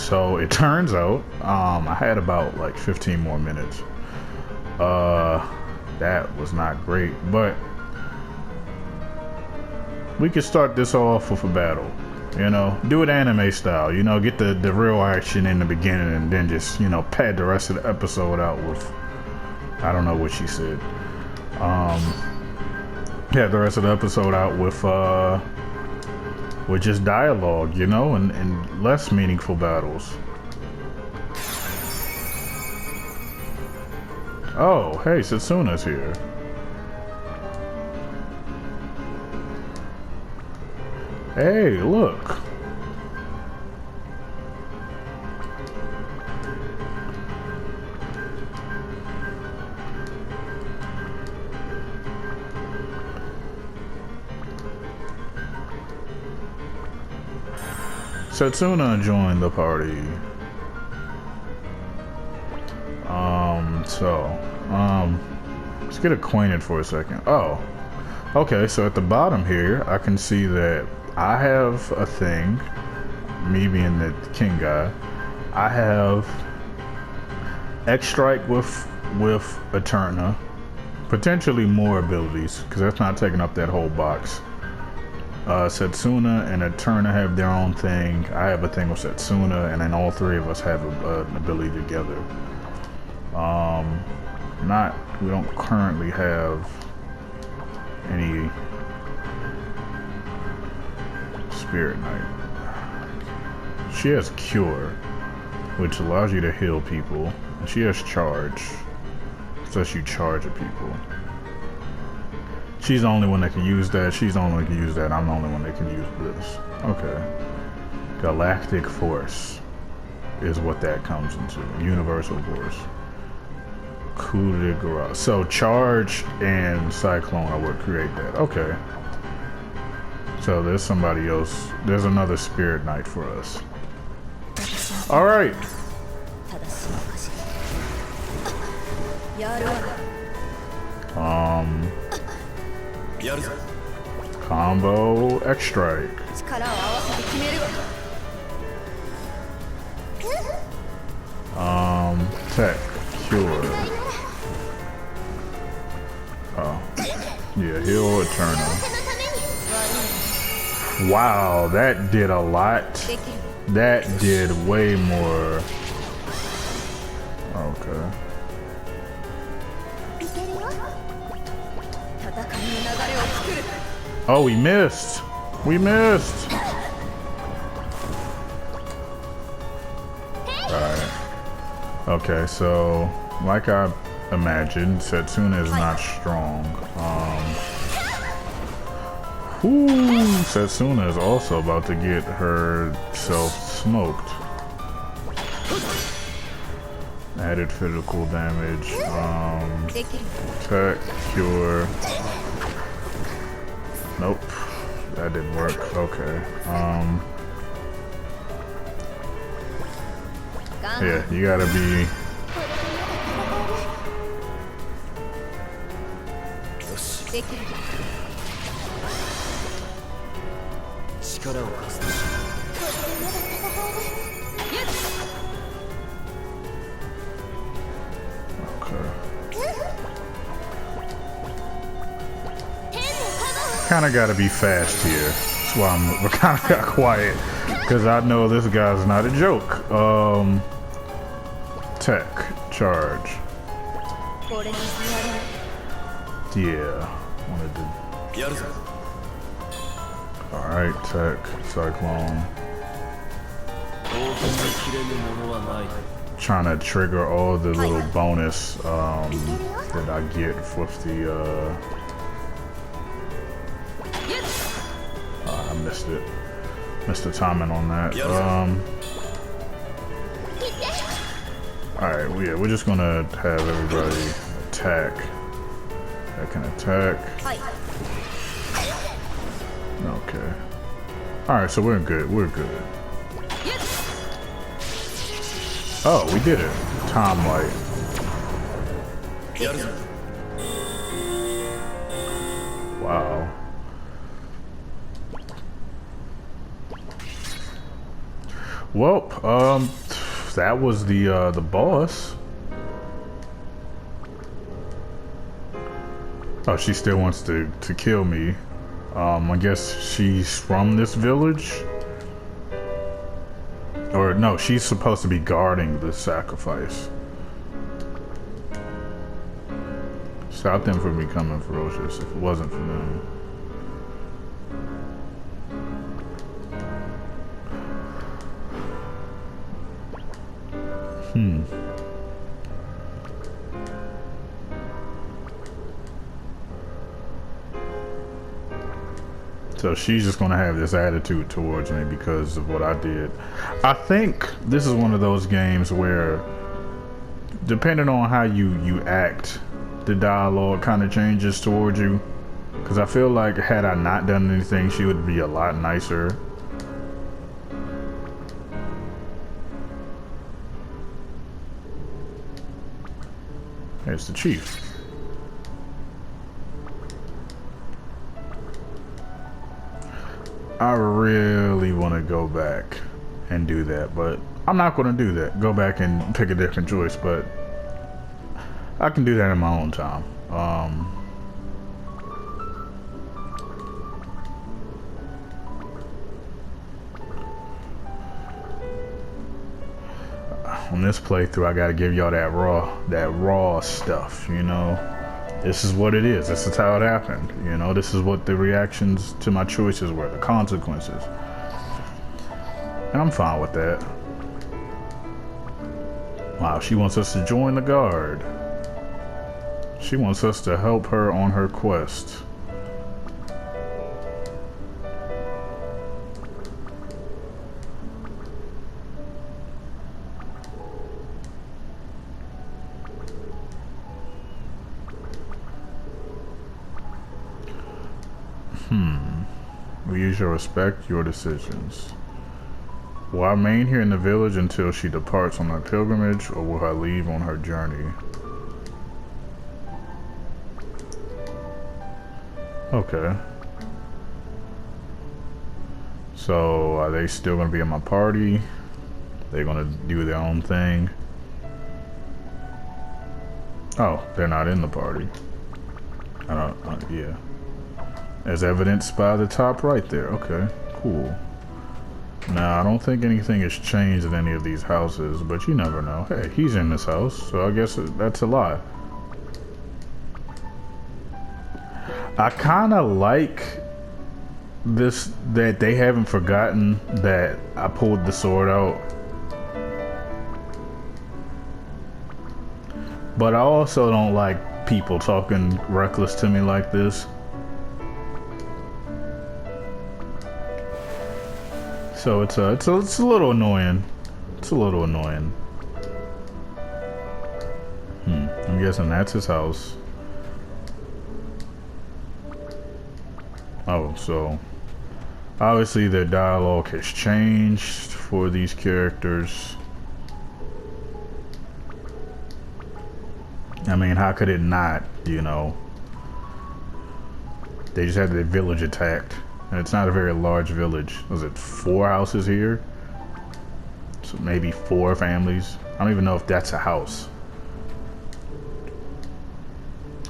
So it turns out I had about like 15 more minutes. That was not great, but we could start this off with a battle. You know, do it anime style. You know, get the real action in the beginning, and then just, you know, pad the rest of the episode out with, I don't know what she said. Pad the rest of the episode out with just dialogue, you know, and less meaningful battles. Oh, hey, Setsuna's here. Hey, look. Setsuna joined the party. Let's get acquainted for a second. Oh, okay, so at the bottom here, I can see that I have a thing, me being the king guy. I have X Strike with Eterna, potentially more abilities, because that's not taking up that whole box. Setsuna and Eterna have their own thing. I have a thing with Setsuna, and then all three of us have an ability together. We don't currently have any Spirit Knight. She has Cure, which allows you to heal people, and she has Charge, so you charge at people. She's the only one that can use that. She's the only one that can use that. I'm the only one that can use this. Okay. Galactic Force is what that comes into. Universal Force. Coup de grace. So Charge and Cyclone are what create that. Okay. So there's somebody else. There's another Spirit Knight for us. Alright. Combo X Strike. Tech Cure. Oh, yeah, heal Eterna. Wow, that did a lot. That did way more. Okay. Oh, we missed. We missed. Alright. Okay, so like I imagined, Setsuna is not strong. Setsuna is also about to get herself smoked. Added physical damage. Tech, Cure. Nope, that didn't work. Okay. Yeah, you gotta be. Kind of got to be fast here. That's why I kind of got quiet, because I know this guy's not a joke. Tech Charge. Yeah, wanted to. All right, Tech Cyclone. Trying to trigger all the little bonus that I get with the. I missed it. Missed the timing on that. Alright, well, yeah, we're just gonna have everybody attack. That can attack. Okay. Alright, so we're good. We're good. Oh, we did it. Time Light. Wow. Well, that was the boss. Oh, she still wants to kill me. I guess she's from this village. Or no, she's supposed to be guarding the sacrifice. Stop them from becoming ferocious if it wasn't for them. So she's just gonna have this attitude towards me because of what I did. I think this is one of those games where, depending on how you act, the dialogue kind of changes towards you. Because I feel like had I not done anything, she would be a lot nicer. There's the chief. I really want to go back and do that, but I'm not going to do that. Go back and pick a different choice, but I can do that in my own time. On this playthrough, I got to give y'all that raw stuff, you know? This is what it is. This is how it happened. You know, this is what the reactions to my choices were, the consequences. And I'm fine with that. Wow, she wants us to join the guard. She wants us to help her on her quest. We usually respect your decisions. Will I remain here in the village until she departs on her pilgrimage, or will I leave on her journey? Okay. So, are they still going to be in my party? They're going to do their own thing? Oh, they're not in the party. Yeah. As evidenced by the top right there. Okay, cool. Now, I don't think anything has changed in any of these houses, but you never know. Hey, he's in this house, so I guess that's a lie. I kind of like this, that they haven't forgotten that I pulled the sword out. But I also don't like people talking reckless to me like this. So it's a little annoying. It's a little annoying. I'm guessing that's his house. Oh, so obviously their dialogue has changed for these characters. I mean, how could it not, you know? They just had their village attacked. And it's not a very large village. Was it 4 houses here? So maybe 4 families. I don't even know if that's a house.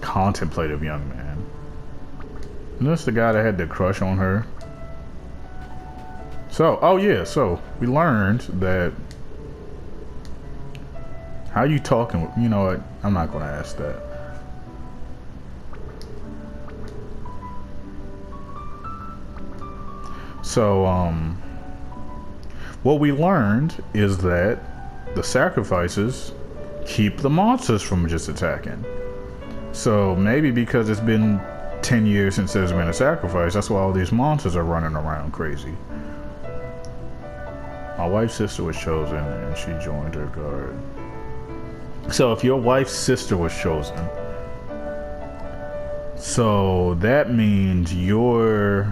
Contemplative young man. Isn't this the guy that had the crush on her? So, oh yeah, so we learned that. How you talking? You know what? I'm not gonna ask that. So, what we learned is that the sacrifices keep the monsters from just attacking. So maybe because it's been 10 years since there's been a sacrifice, that's why all these monsters are running around crazy. My wife's sister was chosen and she joined her guard. So if your wife's sister was chosen, so that means you're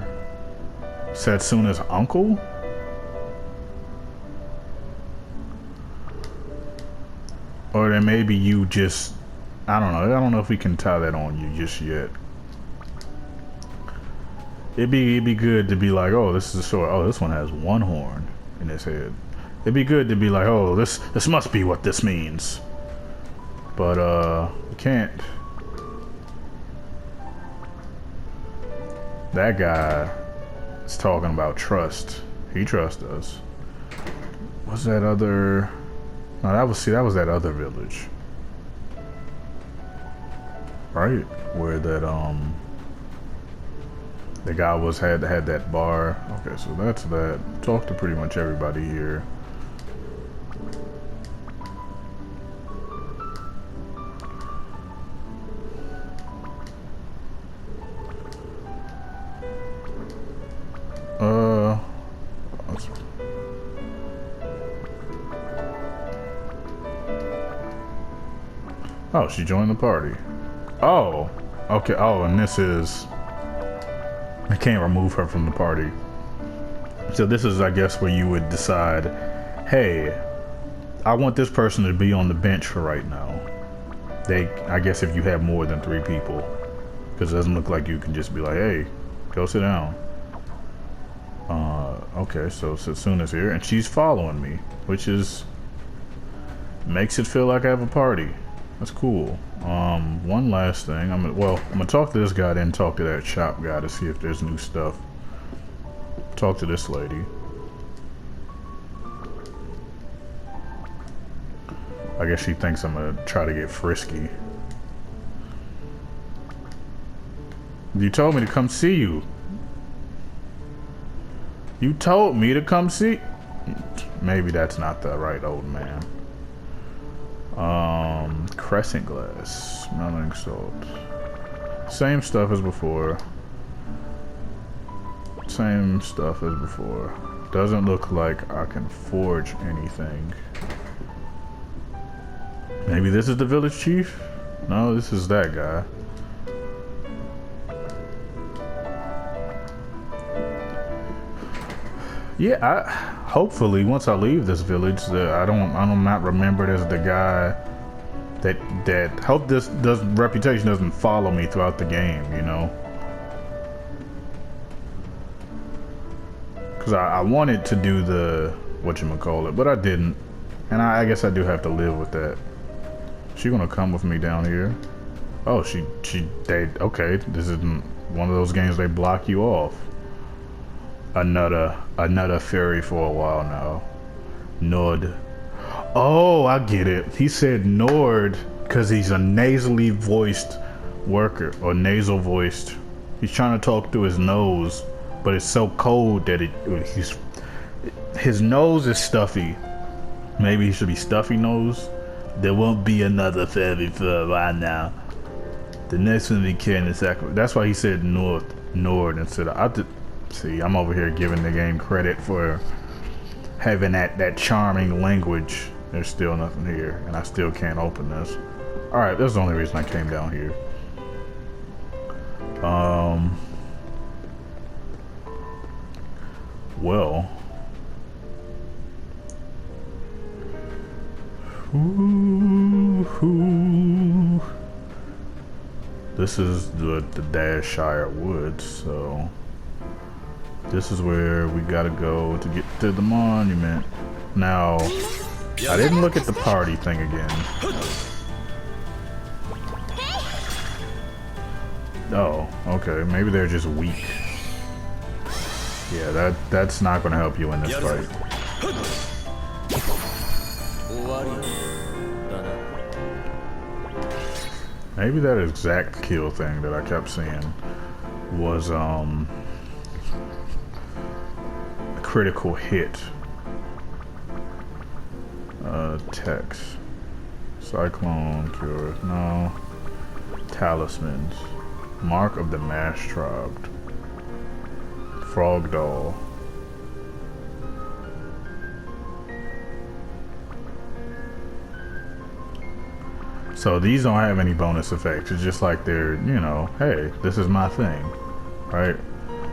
Setsuna's uncle? Or then maybe you just, I don't know. I don't know if we can tie that on you just yet. It'd be good to be like, oh, this is a sword. Oh, this one has 1 horn in its head. It'd be good to be like, oh, this must be what this means. But you can't. That guy is talking about trust. He trusts us. What's that other? No, that was that other village, right? Where that the guy had that bar. Okay, so that's that. Talk to pretty much everybody here. Oh, she joined the party. Oh, okay. Oh, and this is... I can't remove her from the party. So this is, I guess, where you would decide, hey, I want this person to be on the bench for right now. I guess if you have more than 3 people. Because it doesn't look like you can just be like, hey, go sit down. Okay, so Setsuna's here, and she's following me, which is... makes it feel like I have a party. That's cool. One last thing. I'm gonna talk to this guy, then talk to that shop guy to see if there's new stuff. Talk to this lady. I guess she thinks I'm gonna try to get frisky. You told me to come see you. You told me to come see. Maybe that's not the right old man. Crescent glass, smelling salt. Same stuff as before. Same stuff as before. Doesn't look like I can forge anything. Maybe this is the village chief? No, this is that guy. Yeah, hopefully once I leave this village, I'm not remembered as the guy that hope this reputation doesn't follow me throughout the game, you know. Because I wanted to do the whatchamacallit, but I didn't, and I guess I do have to live with that. She gonna come with me down here? Oh, okay. This isn't one of those games they block you off. Another fairy for a while now. Nord. Oh, I get it. He said Nord because he's a nasally voiced worker, or nasal voiced. He's trying to talk through his nose, but it's so cold that his nose is stuffy. Maybe he should be stuffy nose. There won't be another fairy for a while now. The next one we can is sacrifice. That's why he said Nord instead of. See, I'm over here giving the game credit for having that charming language. There's still nothing here, and I still can't open this. Alright, that's the only reason I came down here. Well. This is the Dashshire Woods, so... this is where we gotta go to get to the monument. Now, I didn't look at the party thing again. Oh, okay. Maybe they're just weak. Yeah, that's not gonna help you in this fight. Maybe that exact kill thing that I kept seeing was critical hit. Text. Cyclone cure. No. Talismans. Mark of the Mash Tribe. Frog doll. So these don't have any bonus effects. It's just like they're, you know, hey, this is my thing, right?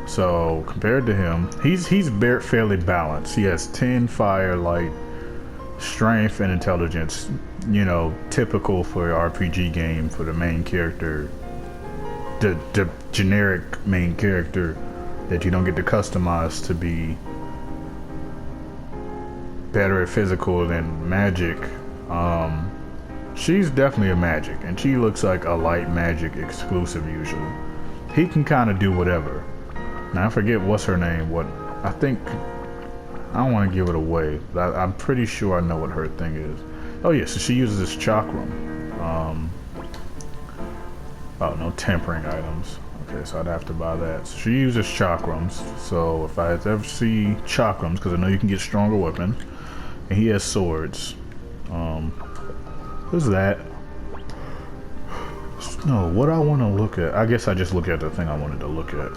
So compared to him, he's fairly balanced. He has 10 fire, light, strength, and intelligence. You know, typical for an RPG game for the main character, the generic main character that you don't get to customize to be better at physical than magic. She's definitely a magic, and she looks like a light magic exclusive usually. He can kind of do whatever. Now I forget what's her name. I don't want to give it away, but I'm pretty sure I know what her thing is. Oh yeah, so she uses this chakram. Oh, no tempering items. Okay, so I'd have to buy that. So she uses chakrams. So if I ever see chakrams, because I know you can get stronger weapons, and he has swords. Who's that? No, what I want to look at. I guess I just look at the thing I wanted to look at.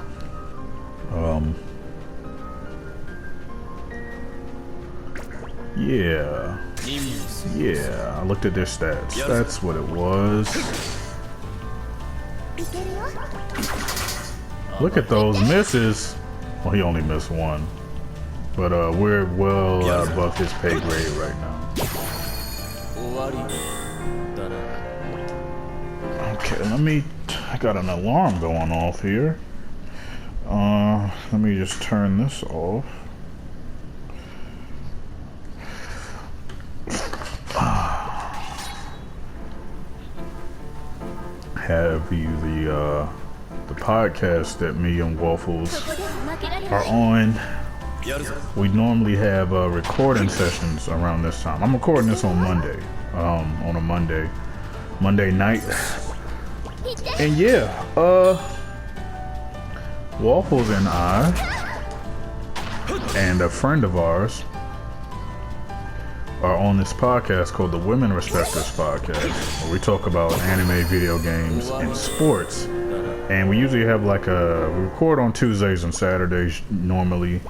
Yeah. Yeah, I looked at their stats. That's what it was. Look at those misses. Well, he only missed one. But we're well above his pay grade right now. Okay, I got an alarm going off here. Let me just turn this off. Have you the podcast that me and Waffles are on. We normally have recording sessions around this time. I'm recording this on Monday, on a Monday night. And yeah, Waffles and I and a friend of ours are on this podcast called the Women Respecters Podcast, where we talk about anime, video games, and sports. And we usually have we record on Tuesdays and Saturdays normally,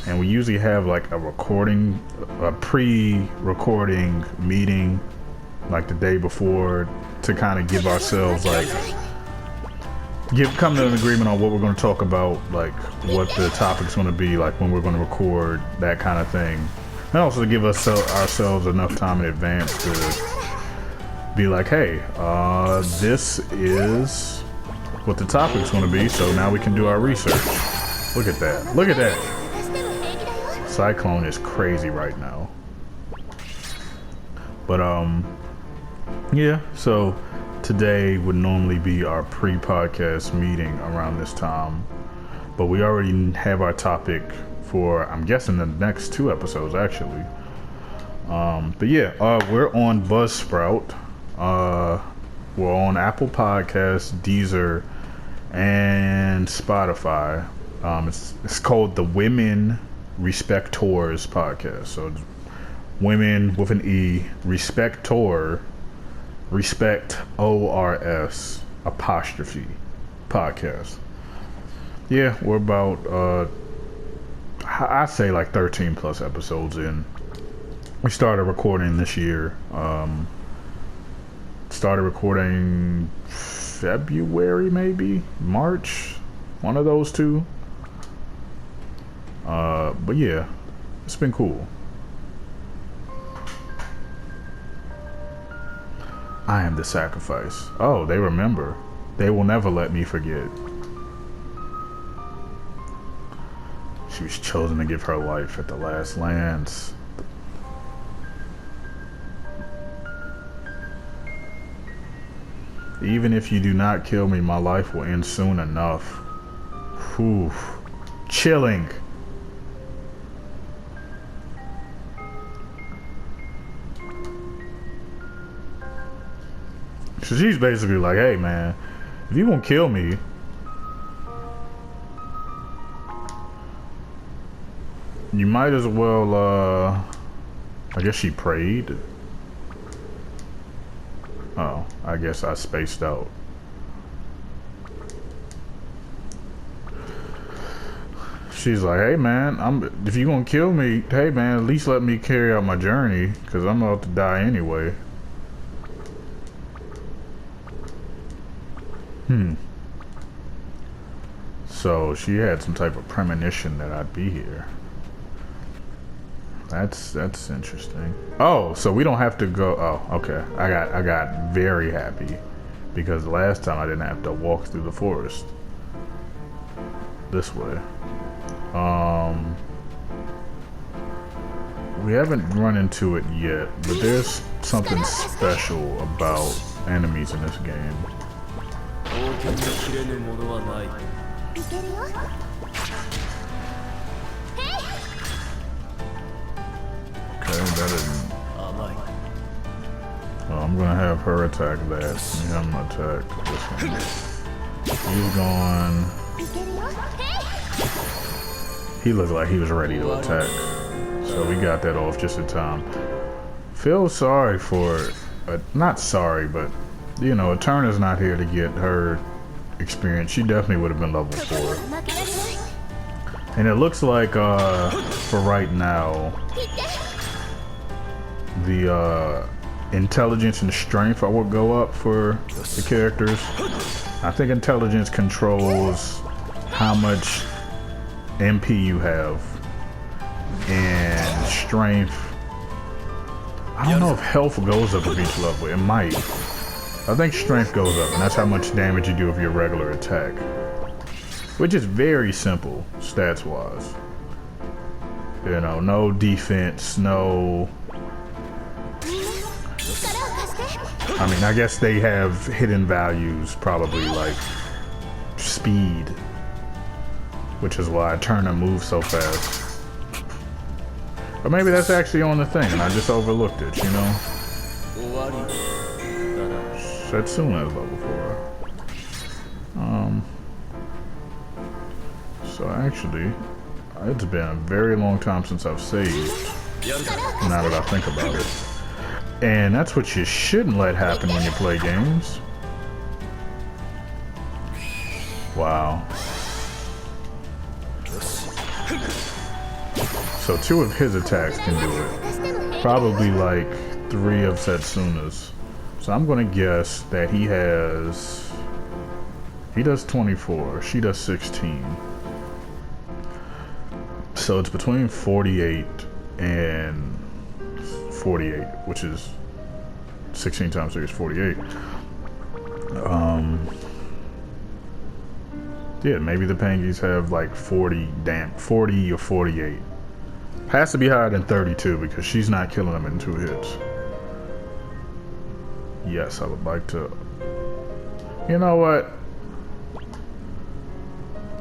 and we usually have like a pre-recording meeting like the day before to kind of give ourselves come to an agreement on what we're going to talk about, like what the topic's going to be, like when we're going to record, that kind of thing. And also to give ourselves enough time in advance to be like, hey, this is what the topic's going to be, so now we can do our research. Look at that. Look at that. Cyclone is crazy right now. But, yeah, so today would normally be our pre-podcast meeting around this time. But we already have our topic for, I'm guessing, the next 2 episodes, actually. But yeah, we're on Buzzsprout. We're on Apple Podcasts, Deezer, and Spotify. It's called the Women Respectors Podcast. So it's women with an E, Respector, Respect ORS apostrophe podcast. Yeah, we're about I say like 13 plus episodes in. We started recording this year. Started recording February, maybe March, one of those two. But yeah, it's been cool. I am the sacrifice. Oh, they remember. They will never let me forget. She was chosen to give her life at the last lance. Even if you do not kill me, my life will end soon enough. Whew. Chilling. So she's basically like, hey man, if you gonna kill me, you might as well, I guess she prayed. Oh, I guess I spaced out. She's like, hey man, if you gonna kill me, hey man, at least let me carry out my journey, cause I'm about to die anyway. So she had some type of premonition that I'd be here. That's interesting. Oh, so we don't have to go. Oh, okay. I got very happy because last time I didn't have to walk through the forest this way. We haven't run into it yet, but there's something special about enemies in this game. Okay, that isn't... Well, I'm gonna have her attack that. I'm gonna attack this one. He's gone. He looked like he was ready to attack. So we got that off just in time. Feel sorry for... not sorry, but... You know, Eterna's not here to get her experience. She definitely would have been level 4. And it looks like, for right now... The, intelligence and strength will go up for the characters. I think intelligence controls how much MP you have, and strength, I don't know if health goes up with each level. It might. I think strength goes up, and that's how much damage you do with your regular attack, which is very simple stats wise. You know, no defense, no... I mean, I guess they have hidden values, probably like speed, which is why Eterna moves so fast. Or maybe that's actually on the thing and I just overlooked it, you know? Setsuna is level 4. So actually, it's been a very long time since I've saved, now that I think about it. And that's what you shouldn't let happen when you play games. Wow. So 2 of his attacks can do it. Probably like 3 of Setsuna's. So I'm gonna guess that he does 24, she does 16. So it's between 48 and 48, which is 16 times 3 is 48. Yeah, maybe the Pangies have like 40 or 48. Has to be higher than 32 because she's not killing them in 2 hits. Yes, I would like to. You know what?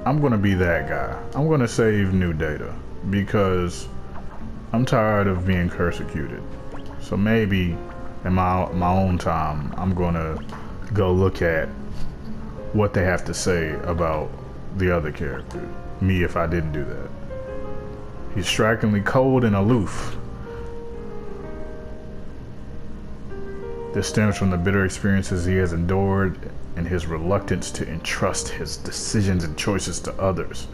I'm gonna be that guy. I'm gonna save new data because I'm tired of being persecuted. So maybe in my own time, I'm gonna go look at what they have to say about the other character. Me, if I didn't do that. He's strikingly cold and aloof. This stems from the bitter experiences he has endured and his reluctance to entrust his decisions and choices to others.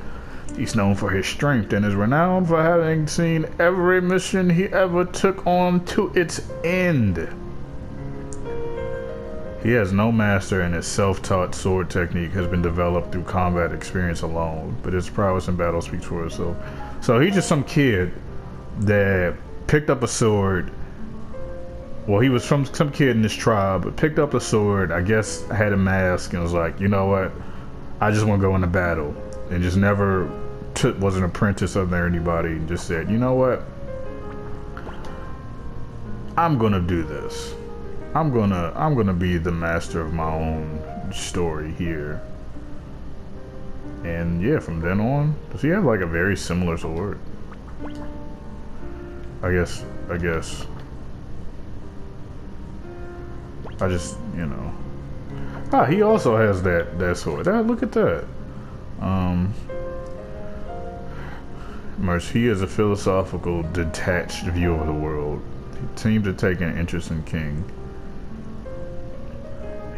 He's known for his strength and is renowned for having seen every mission he ever took on to its end. He has no master and his self-taught sword technique has been developed through combat experience alone, but his prowess in battle speaks for itself. So he's just some kid that picked up a sword. Well, he was from some kid in this tribe, but picked up a sword, I guess had a mask, and was like, you know what? I just want to go into battle. And just never was an apprentice under anybody, and just said, you know what? I'm gonna do this. I'm gonna be the master of my own story here. And yeah, from then on, does he have like a very similar sword? I guess. I just, you know. Ah, he also has that sword. Look at that. He has a philosophical, detached view of the world. He seems to take an interest in King.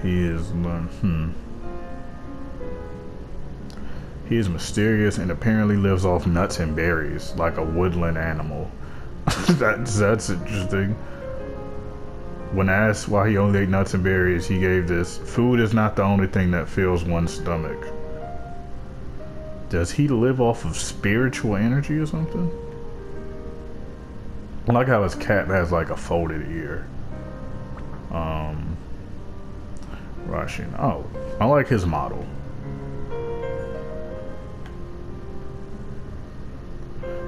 He is He is mysterious and apparently lives off nuts and berries, like a woodland animal. That's interesting. When asked why he only ate nuts and berries, he gave this: food is not the only thing that fills one's stomach. Does he live off of spiritual energy or something? I like how his cap has like a folded ear. Rashin. Oh, I like his model.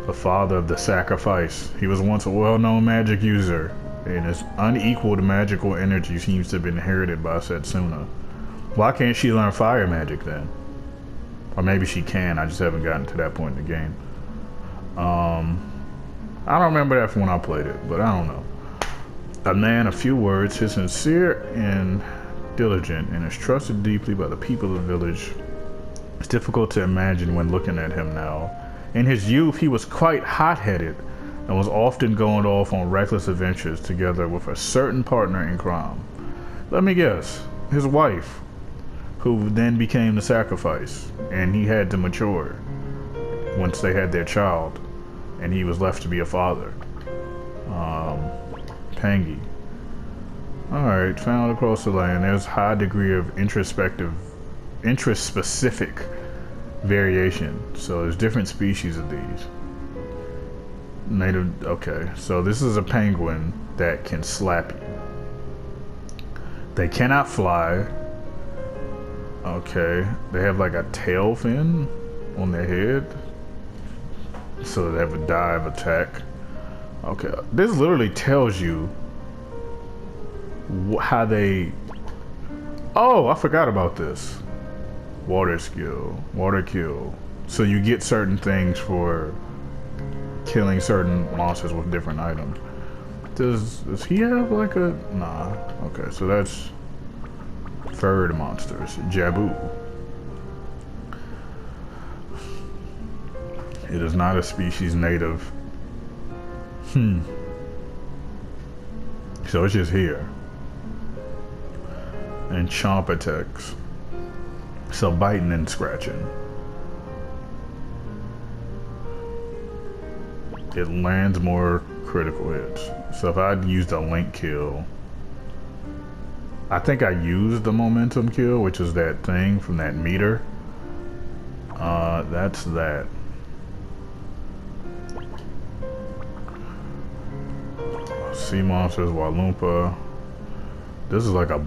the father of the sacrifice. He was once a well-known magic user, and his unequaled magical energy seems to have been inherited by Setsuna. Why can't she learn fire magic then? Or maybe she can, I just haven't gotten to that point in the game. I don't remember that from when I played it, but I don't know. A man of few words, he's sincere and diligent, and is trusted deeply by the people of the village. It's difficult to imagine when looking at him now. In his youth, he was quite hot-headed and was often going off on reckless adventures together with a certain partner in crime. Let me guess, his wife, who then became the sacrifice, and he had to mature once they had their child, and he was left to be a father. Pangi. Alright, found across the land. There's a high degree of interest-specific variation. So there's different species of these. Native, okay, so this is a penguin that can slap you. They cannot fly. Okay, they have like a tail fin on their head, so they have a dive attack. Okay, this literally tells you how they... Oh, I forgot about this. Water skill, water kill. So you get certain things for killing certain monsters with different items. Does he have like a... Nah, okay, so that's third monsters. Jabu. It is not a species native. So it's just here. And chomp attacks. So biting and scratching. It lands more critical hits. So if I'd used a link kill, I think I used the momentum kill, which is that thing from that meter. That's that. Sea monsters, Walloompa. This is like a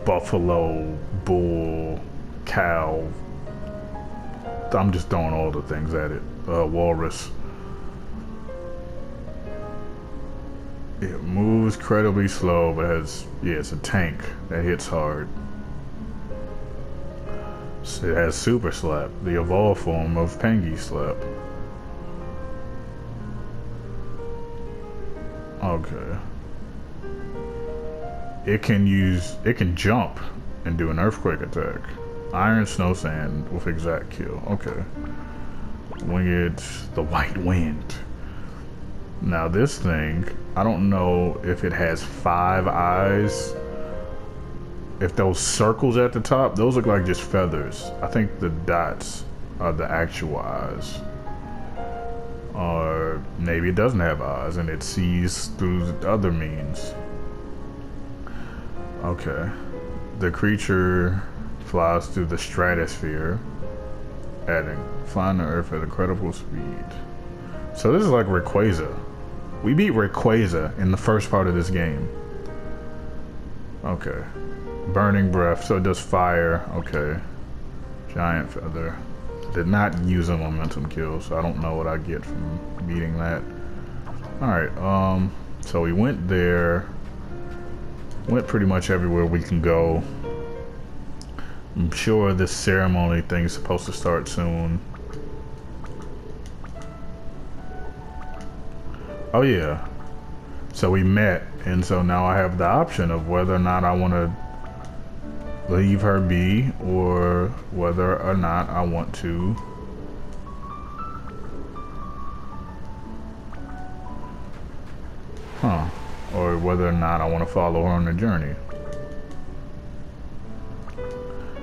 buffalo, bull, cow. I'm just throwing all the things at it. Walrus. It moves incredibly slow, but has, yeah, it's a tank that hits hard. So it has Super Slap, the evolved form of Pangi Slap. Okay. It can jump and do an earthquake attack. Iron Snow Sand with exact kill. Okay. Winged, the White Wind. Now this thing, I don't know if it has 5 eyes. If those circles at the top, those look like just feathers. I think the dots are the actual eyes. Or maybe it doesn't have eyes and it sees through other means. Okay. The creature flies through the stratosphere, flying the earth at incredible speed. So this is like Rayquaza. We beat Rayquaza in the first part of this game. Okay. Burning breath, so it does fire. Okay. Giant feather. Did not use a momentum kill, so I don't know what I get from beating that. Alright, so we went there. Went pretty much everywhere we can go. I'm sure this ceremony thing is supposed to start soon. Oh yeah. So we met, and so now I have the option of whether or not I want to leave her be, or whether or not I want to or whether or not I want to follow her on the journey.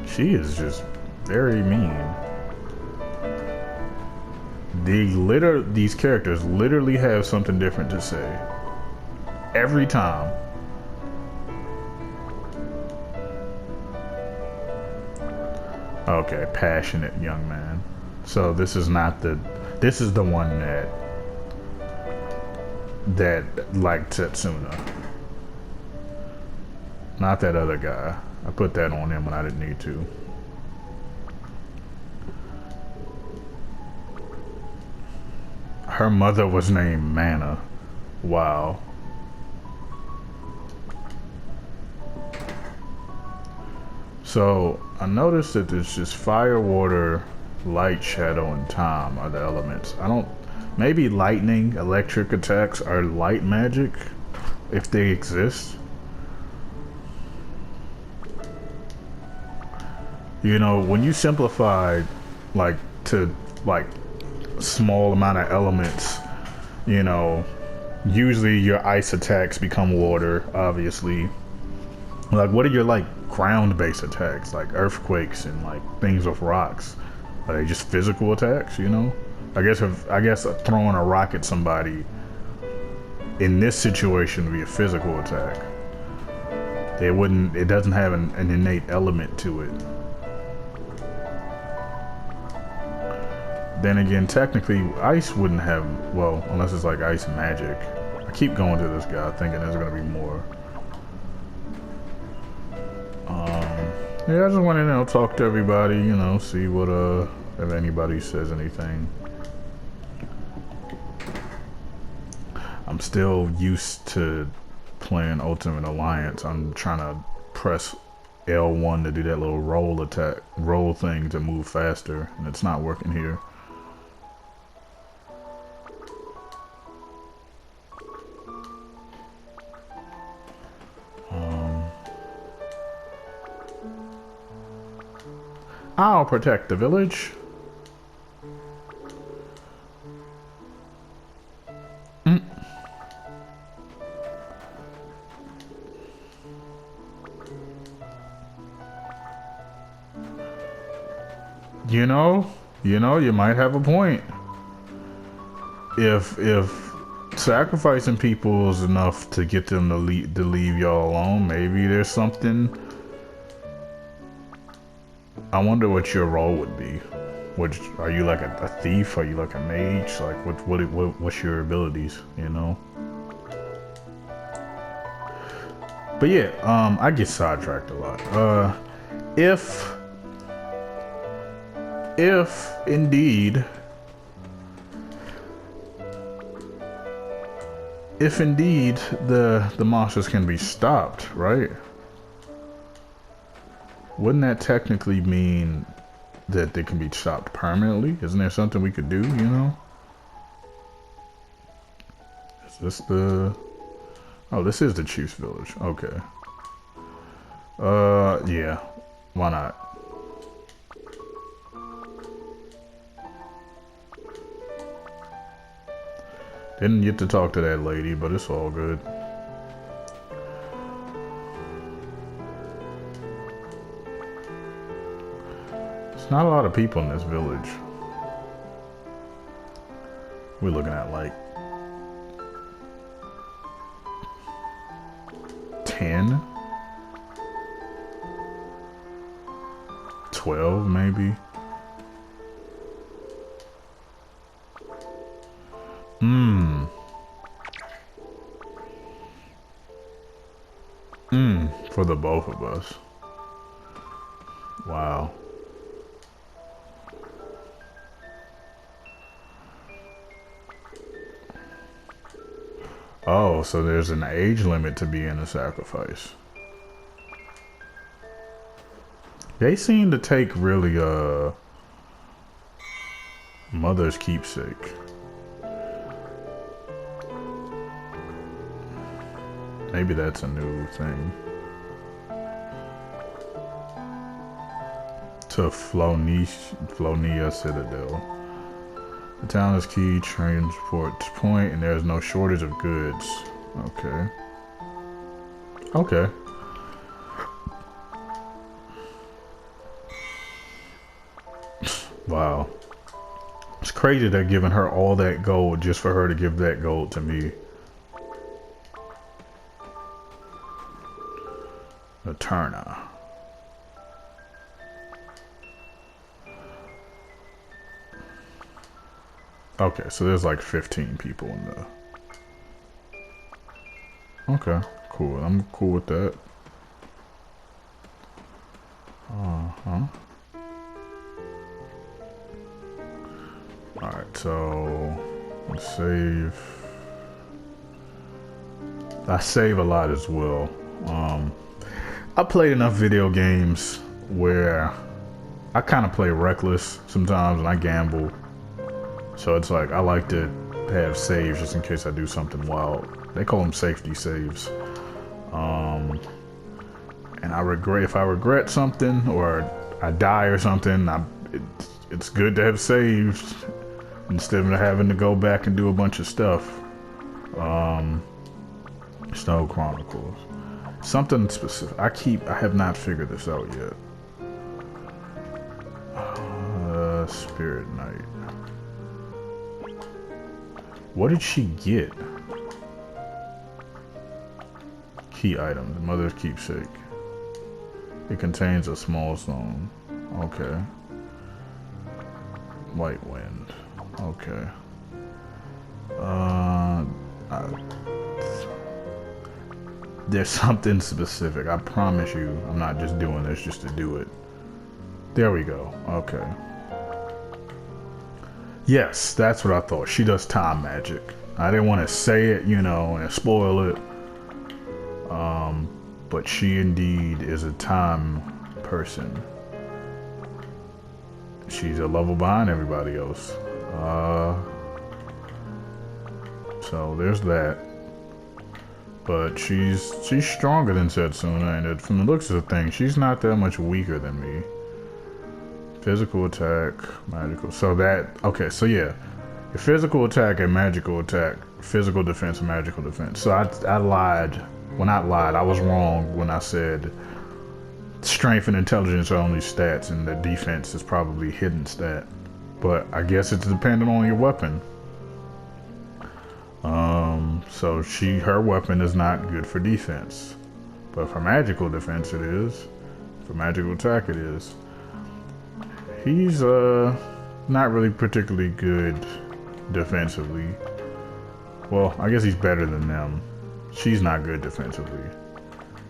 She is just very mean. These characters literally have something different to say every time. Okay, passionate young man. So this is not this is the one that liked Setsuna. Not that other guy. I put that on him when I didn't need to. Her mother was named Mana. Wow. So I noticed that there's just fire, water, light, shadow, and time are the elements. I don't. Maybe lightning, electric attacks are light magic, if they exist. You know, when you simplify, like to like small amount of elements, you know, usually your ice attacks become water, obviously. Like, what are your like ground-based attacks, like earthquakes and like things with rocks? Are they just physical attacks? You know, I guess throwing a rock at somebody in this situation would be a physical attack. It doesn't have an innate element to it. Then again, technically, ice wouldn't have, well, unless it's like ice magic. I keep going to this guy thinking there's gonna be more. Yeah, I just want to, you know, talk to everybody, you know, see what, if anybody says anything. I'm still used to playing Ultimate Alliance. I'm trying to press L1 to do that little roll thing to move faster, and it's not working here. I'll protect the village. You know, you might have a point. If sacrificing people is enough to get them to leave y'all alone, maybe there's something. I wonder what your role would be. Are you like a thief? Are you like a mage? Like what's your abilities? You know. But yeah, I get sidetracked a lot. If indeed the monsters can be stopped, right? Wouldn't that technically mean that they can be stopped permanently? Isn't there something we could do, you know? Is this the... Oh, this is the Chief's Village. Okay. Yeah. Why not? Didn't get to talk to that lady, but it's all good. There's not a lot of people in this village. We're looking at like 10, 12 maybe. For the both of us. Wow. Oh, so there's an age limit to being a sacrifice. They seem to take really, mother's keepsake. Maybe that's a new thing. To Flonia Citadel. The town is key transport point, and there is no shortage of goods. Okay. Okay. Wow. It's crazy they're giving her all that gold just for her to give that gold to me. Eterna. Okay, so there's like 15 people in there. Okay, cool. I'm cool with that. Alright, so let's Save. I save a lot as well. I played enough video games where I kind of play reckless sometimes and I gamble. So it's like I like to have saves just in case I do something wild. They call them safety saves. And if I regret something or I die or something, it's good to have saved instead of having to go back and do a bunch of stuff. Snow Chronicles. Something specific. I have not figured this out yet. Spirit Night. What did she get? Key items. Mother's keepsake. It contains a small stone. Okay. White Wind. Okay. There's something specific. I promise you, I'm not just doing this just to do it. There we go. Okay. Yes, that's what I thought. She does time magic. I didn't want to say it, you know, and spoil it. But she indeed is a time person. She's a level behind everybody else. So there's that. But she's stronger than Setsuna, and from the looks of the thing, she's not that much weaker than me. Physical attack, magical. So so yeah. Your physical attack and magical attack, physical defense and magical defense. So I lied. Well, not lied. I was wrong when I said strength and intelligence are only stats, and the defense is probably hidden stat. But I guess it's dependent on your weapon. So her weapon is not good for defense, but for magical defense it is. For magical attack it is. He's not really particularly good defensively. Well, I guess he's better than them. She's not good defensively,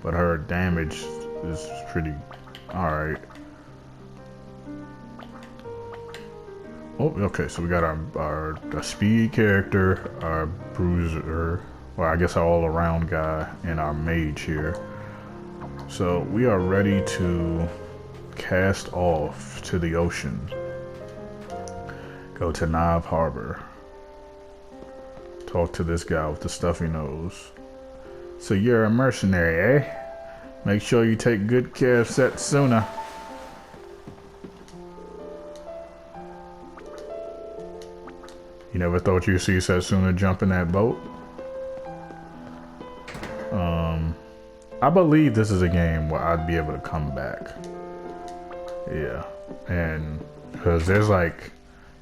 but her damage is pretty alright. Oh, okay, so we got our speed character, our bruiser, or I guess our all-around guy, and our mage here. So we are ready to cast off to the ocean. Go to Nav Harbor. Talk to this guy with the stuffy nose. So you're a mercenary, eh? Make sure you take good care of Setsuna. You never thought you'd see Setsuna jump in that boat? I believe this is a game where I'd be able to come back. Yeah, and because there's like,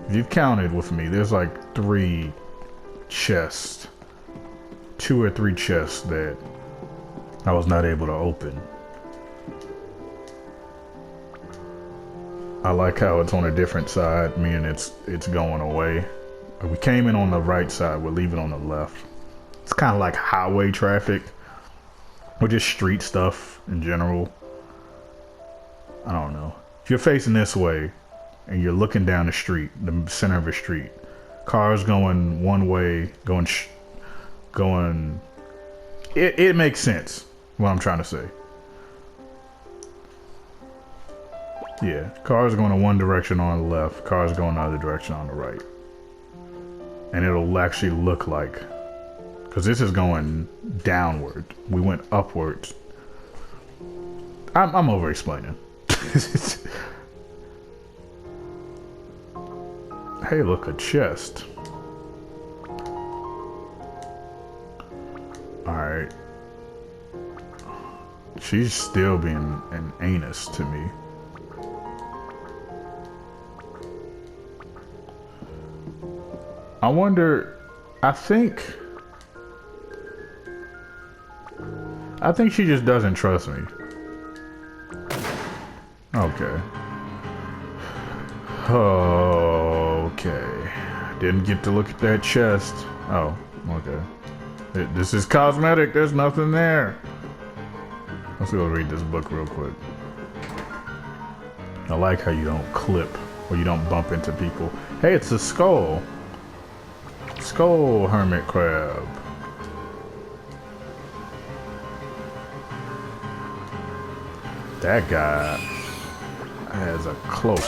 if you've counted with me, there's like 3 chests, 2 or 3 chests that I was not able to open. I like how it's on a different side, meaning it's going away. We came in on the right side, we're leaving on the left. It's kind of like highway traffic, or just street stuff in general. I don't know. If you're facing this way and you're looking down the street, the center of a street, cars going one way, going. It makes sense what I'm trying to say. Yeah, cars going in one direction on the left, cars going the other direction on the right. And it'll actually look like, because this is going downward. We went upwards. I'm over explaining. Hey, look, a chest. Alright. She's still being an anus to me. I wonder, I think she just doesn't trust me. Okay. Okay. Didn't get to look at that chest. Oh, okay. This is cosmetic, there's nothing there. Let's go read this book real quick. I like how you don't clip or you don't bump into people. Hey, it's a skull. Skull hermit crab. That guy has a cloak.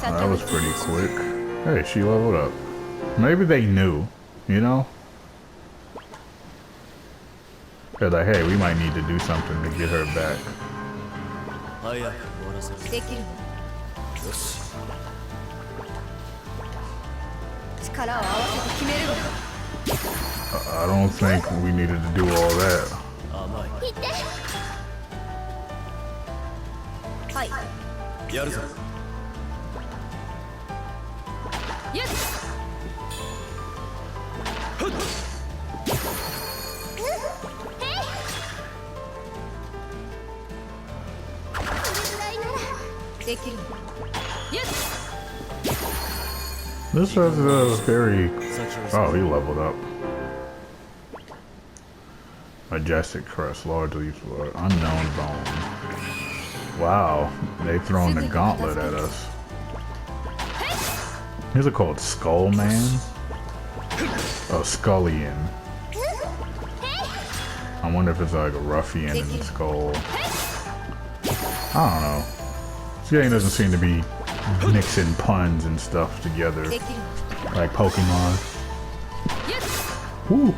That was pretty quick. Hey, she leveled up. Maybe they knew, you know? They're like, hey, we might need to do something to get her back. I don't think we needed to do all that. This is very... Oh, he leveled up. Majestic crest, large leaf, unknown bone. Wow, they throwing the gauntlet at us. These are called Skull Man? Oh, Scullion. I wonder if it's like a ruffian and skull. I don't know. This game doesn't seem to be mixing puns and stuff together like Pokemon. Woo.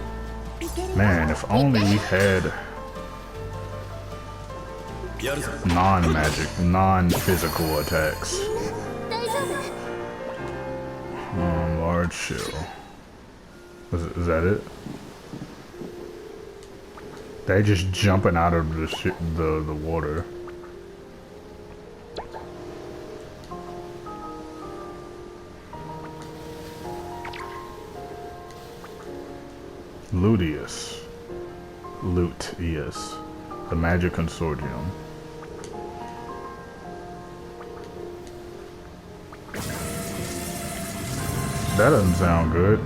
Man, if only we had non-magic, non-physical attacks. Large shell. Is that it? They just jumping out of the water. Luteus. The Magic Consortium. That doesn't sound good.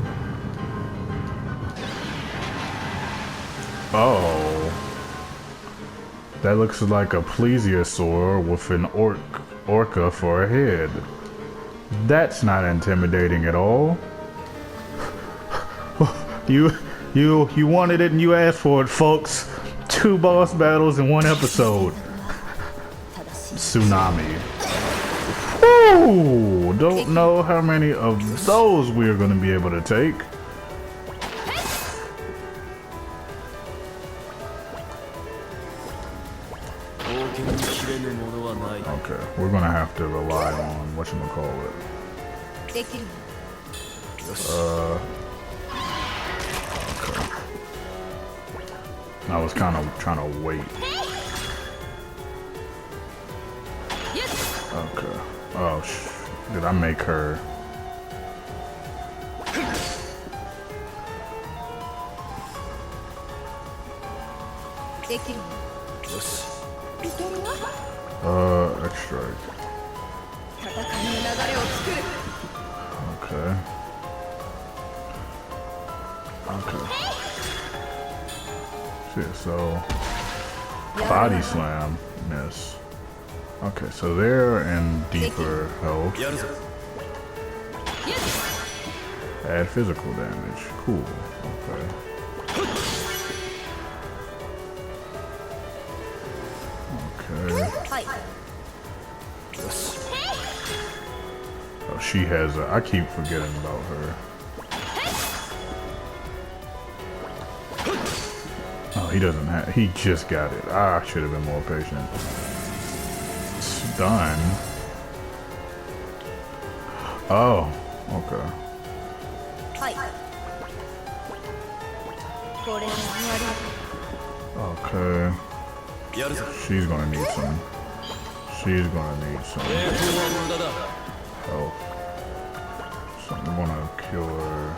Oh. That looks like a plesiosaur with an orca for a head. That's not intimidating at all. You wanted it and you asked for it, folks. 2 boss battles in 1 episode. Tsunami. Ooh, don't know how many of those we're going to be able to take. Okay, we're going to have to rely on whatchamacallit. Okay. I was kind of trying to wait. Okay. Oh, did I make her? Extract. Okay. Okay. Shit, so body slam, miss. Okay, so they're in deeper health. Add physical damage. Cool. Okay. Okay. Oh, she has a... I keep forgetting about her. Oh, he doesn't have... He just got it. I should have been more patient. Stun. Oh, okay. Okay. She's gonna need some. She's gonna need some help. So I'm gonna kill her.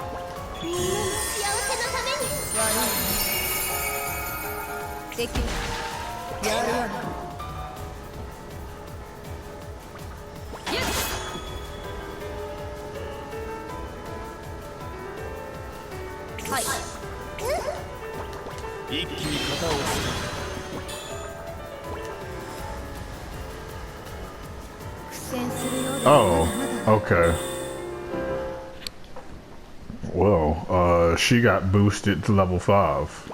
Oh, okay. Well, she got boosted to level 5.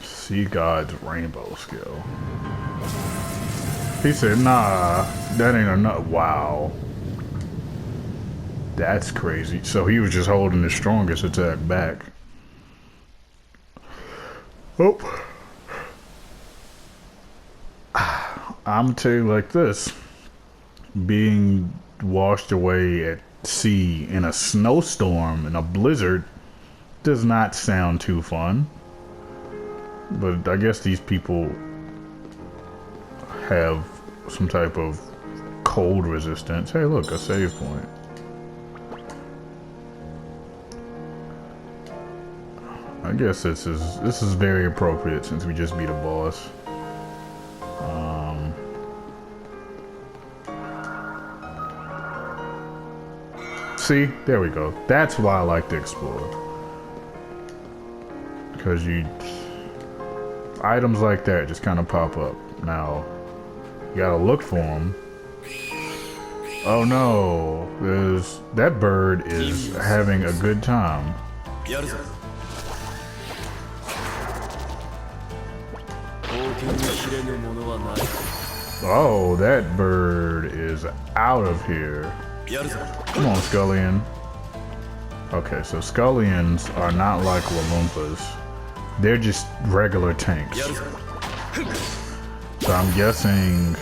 Sea God's Rainbow skill. He said, nah, that ain't enough. Wow. That's crazy. So he was just holding his strongest attack back. Oh. I'm gonna tell you like this. Being washed away at sea in a snowstorm, in a blizzard, does not sound too fun. But I guess these people have some type of cold resistance. Hey, look, a save point. I guess this is very appropriate since we just beat a boss. See, there we go. That's why I like to explore, because items like that just kind of pop up. Now you gotta look for them. Oh no, that bird is having a good time. Oh, that bird is out of here. Come on, Scullion. Okay, so Scullions are not like Walloompas. They're just regular tanks. So I'm guessing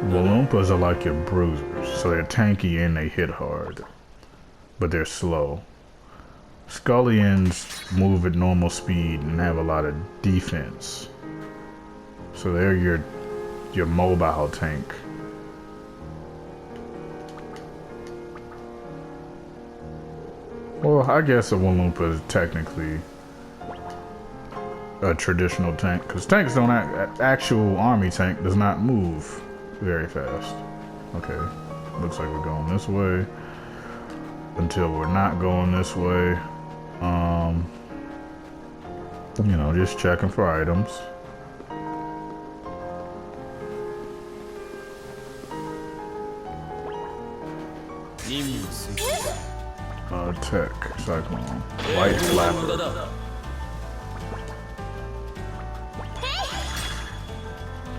Walloompas are like your bruisers. So they're tanky and they hit hard, but they're slow. Scullions move at normal speed and have a lot of defense. So they're your mobile tank. Well, I guess a Walloompa is technically a traditional tank, because tanks don't actual army tank does not move very fast. Okay, looks like we're going this way until we're not going this way. You know, just checking for items. Tech, Cyclone, White Flapper.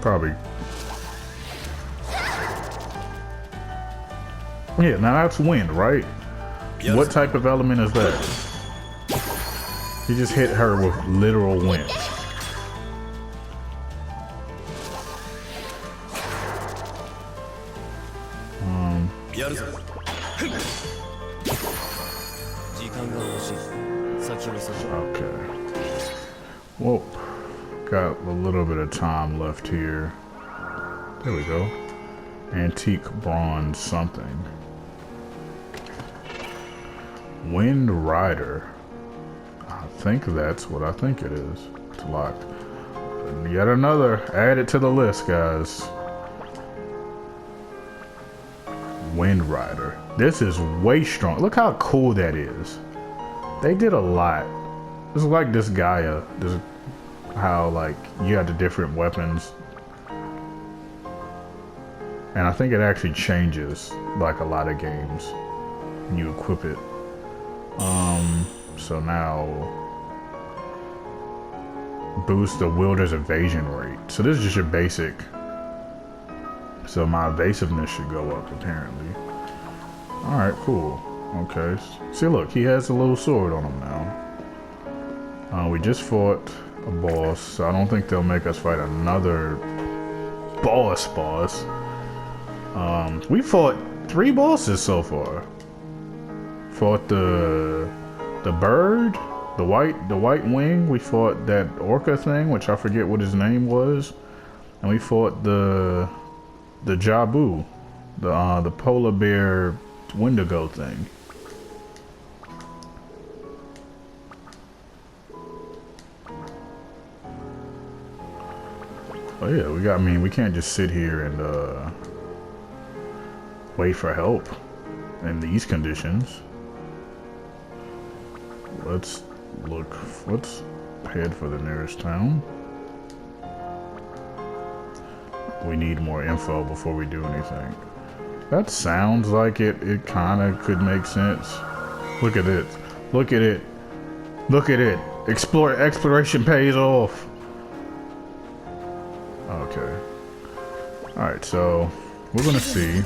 Probably. Yeah, now that's wind, right? What type of element is that? He just hit her with literal wind. Okay. Whoa. Got a little bit of time left here. There we go. Antique bronze something. Wind Rider. I think that's what I think it is. It's locked. And yet another. Add it to the list, guys. Wind Rider. This is way strong. Look how cool that is. They did a lot. It's like this Gaia. This, how like you got the different weapons. And I think it actually changes like a lot of games when you equip it. So now boost the wielder's evasion rate. So this is just your basic. So my evasiveness should go up apparently. Alright, cool. Okay. See, look, he has a little sword on him now. We just fought a boss, so I don't think they'll make us fight another boss. We fought 3 bosses so far. Fought the bird, the white wing. We fought that orca thing, which I forget what his name was, and we fought the Jabu, the polar bear Wendigo thing. Oh yeah, I mean, we can't just sit here and wait for help in these conditions. Let's head for the nearest town. we need more info before we do anything. That sounds like it kind of could make sense. Look at it. Look at it. Look at it. Exploration pays off. Okay. Alright, so we're gonna see.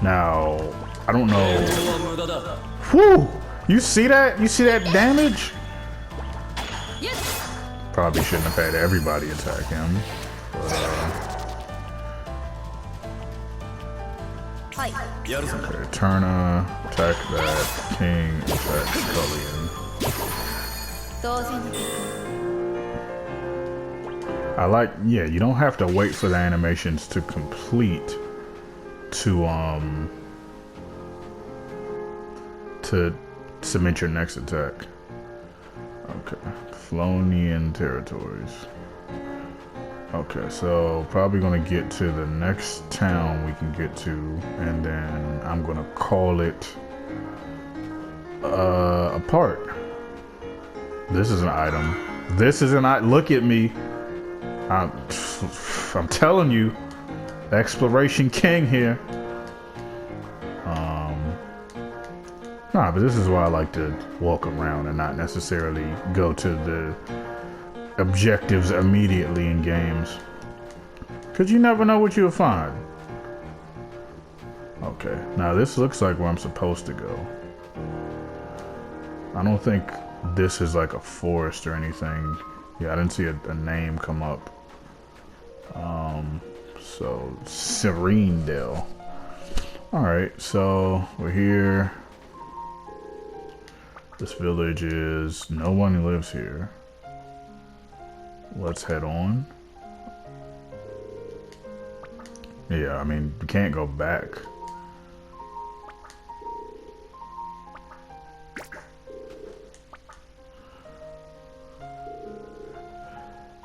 Now, I don't know. Whew! You see that? You see that damage? Probably shouldn't have had everybody attack him. Okay, Turner, attack that. King, attack Scullion. I like, yeah, you don't have to wait for the animations to complete to submit your next attack. Okay, Flonian territories. Okay, so probably gonna get to the next town we can get to, and then I'm gonna call it apart. This is an item. This is an item. Look at me. I'm telling you, exploration king here. Nah, but this is why I like to walk around and not necessarily go to the objectives immediately in games. Cause you never know what you'll find. Okay, now this looks like where I'm supposed to go. I don't think this is like a forest or anything. Yeah, I didn't see a name come up. So Serenedale. Alright, so we're here. This village is, no one lives here. Let's head on. Yeah, I mean, we can't go back.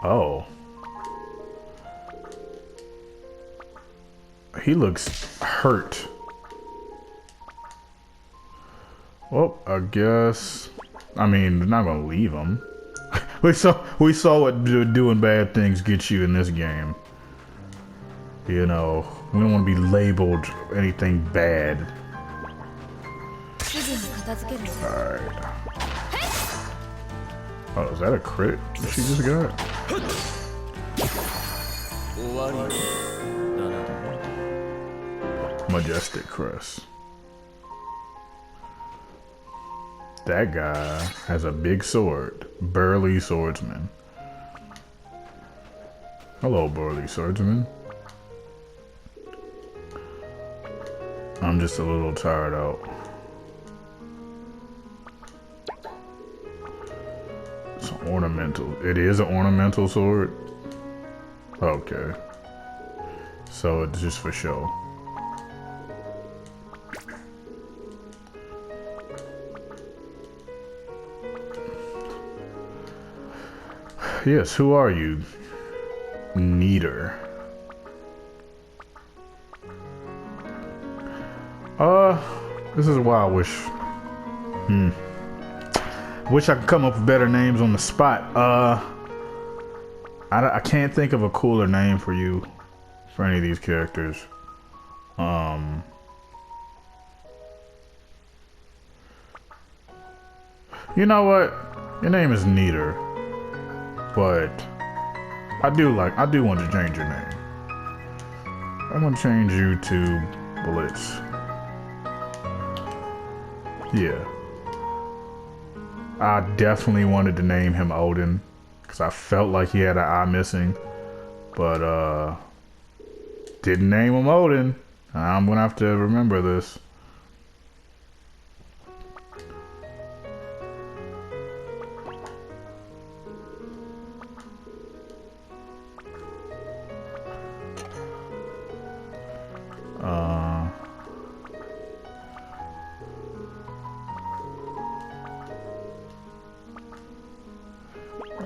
Oh. He looks hurt. Well, I guess, I mean, we're not gonna leave him. we saw what doing bad things gets you in this game. You know, we don't want to be labeled anything bad. Alright. Oh, is that a crit that she just got? Majestic Crest. That guy has a big sword. Burly swordsman. Hello, burly swordsman. I'm just a little tired out. It's an ornamental. It is an ornamental sword? Okay. So it's just for show. Yes, who are you? Neater. This is why I wish. Wish I could come up with better names on the spot. I can't think of a cooler name for you, for any of these characters. You know what? Your name is Neater, but I do want to change your name. I'm gonna change you to Blitz. Yeah. I definitely wanted to name him Odin, because I felt like he had an eye missing, but didn't name him Odin. I'm gonna have to remember this.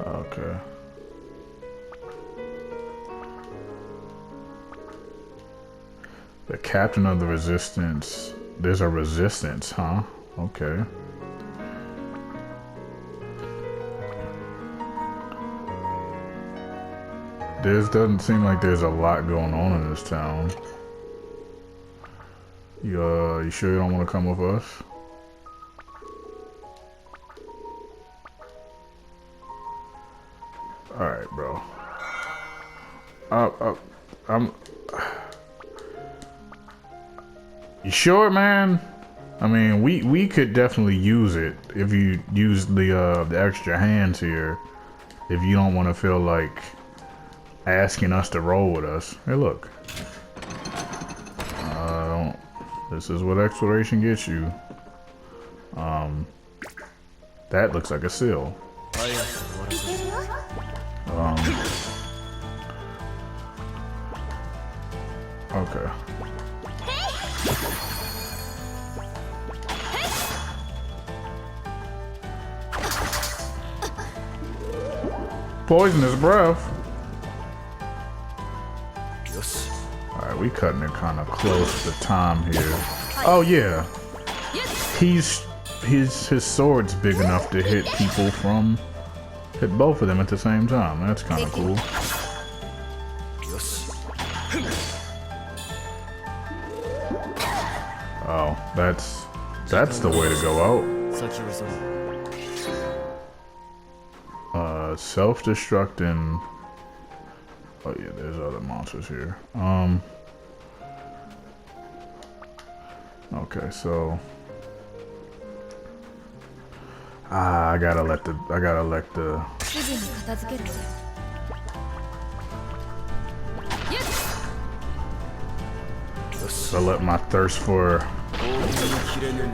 Okay. The captain of the resistance. There's a resistance, huh? Okay. There doesn't seem like there's a lot going on in this town. You sure you don't want to come with us? Alright, bro. I'm... You sure, man? I mean, we could definitely use it if you use the extra hands here. If you don't want to feel like asking us to roll with us. Hey, look. This is what exploration gets you. That looks like a seal. Okay. Poisonous breath. Alright, we cutting it kind of close to time here. Oh yeah. His sword's big enough to hit people from... Hit both of them at the same time. That's kind of cool. Oh, that's the way to go out. Self-destructing. Oh yeah, there's other monsters here. Okay, so I gotta let the I let my thirst for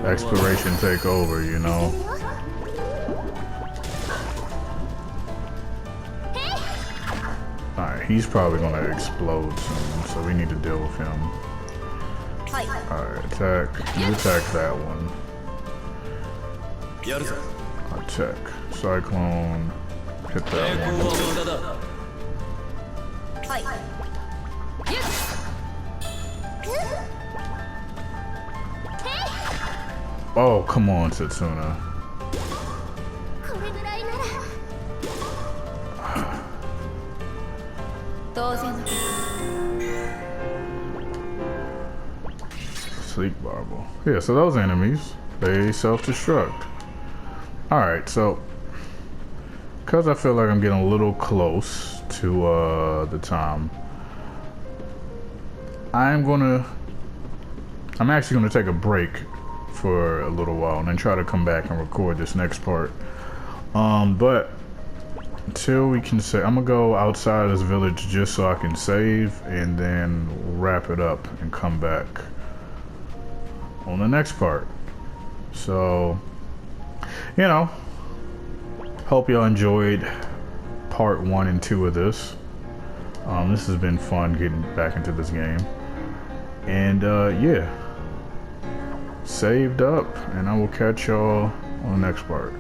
exploration take over, you know. Alright, he's probably gonna explode soon, so we need to deal with him. Alright, attack. You attack that one. Attack. Cyclone. Hit that one. Oh, come on, Setsuna. Sleep Barble. Yeah, so those enemies, they self-destruct. Alright, so because I feel like I'm getting a little close to the time, I'm actually gonna take a break for a little while and then try to come back and record this next part. But until we can say, I'm gonna go outside of this village just so I can save and then wrap it up and come back on the next part. So, you know, hope y'all enjoyed part 1 and 2 of this. This has been fun getting back into this game. And yeah, saved up, and I will catch y'all on the next part.